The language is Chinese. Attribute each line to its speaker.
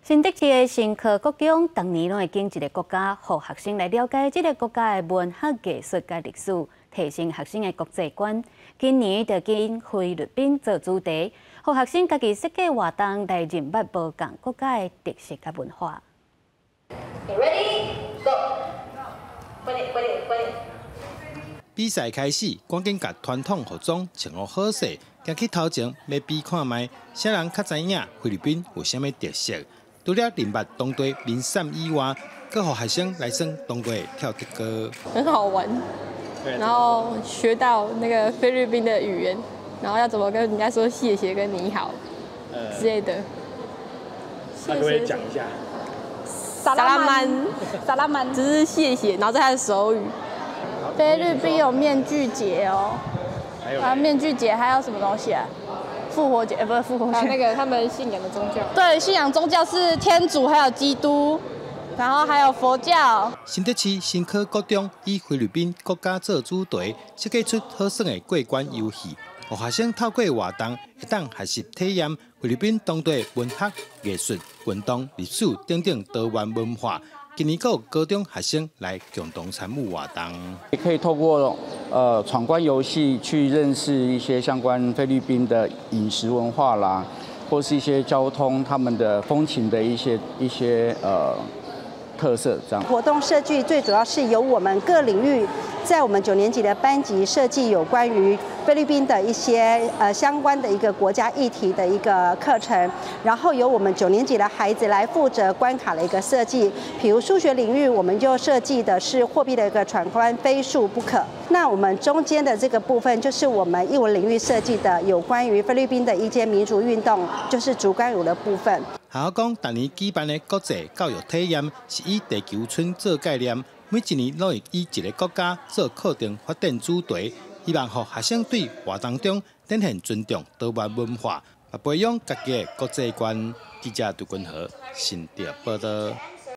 Speaker 1: 新德市的新科国中，当年拢会经一个国家，让学生来了解这个国家的文学、艺术甲历史，提升学生的国际观。今年就经菲律宾做主题，让学生家己设计活动来认捌无同国家的特色甲文化。
Speaker 2: Ready, go！ 快点！
Speaker 3: 比赛开始，赶紧甲传统服装穿好好势，行去头前要比看卖，啥人较知影菲律宾有啥物特色？除了认捌当地名产以外，更互学生来耍当地跳特歌。
Speaker 4: 很好玩，然后学到那个菲律宾的语言，然后要怎么跟人家说谢谢跟你好之类的。
Speaker 5: 那可不可以讲一下？
Speaker 4: 萨拉曼，只是谢谢，然后这还是手语。
Speaker 6: 菲律宾有面具节哦，面具节还有什么东西啊？复活节不是复活节，
Speaker 4: 那个他们信仰的宗教。
Speaker 6: 对，信仰宗教是天主还有基督，然后还有佛教。
Speaker 3: 新德市新科国中以菲律宾国家做主题，设计出好耍的过关游戏，让学生透过活动会当学习体验菲律宾当地文学、艺术、运动、历史等等多元文化。今年有高中学生来共同参与活动，
Speaker 7: 也可以透过闯关游戏去认识一些相关菲律宾的饮食文化啦，或是一些交通他们的风情的一些特色这样。
Speaker 8: 活动设计最主要是由我们各领域，在我们9年级的班级设计有关于菲律宾的一些相关的一个国家议题的一个课程，然后由我们9年级的孩子来负责关卡的一个设计。比如数学领域，我们就设计的是货币的一个闯关，非数不可。那我们中间的这个部分，就是我们艺文领域设计的有关于菲律宾的一些民族运动，就是竹竿舞的部分。
Speaker 3: 校讲，逐年举办的国际教育体验是以地球村做概念，每一年拢会以一个国家做课程发展主题，希望让学生对活动中展现尊重多元文化，也培养家己的国际观。记者杜君和新竹报道。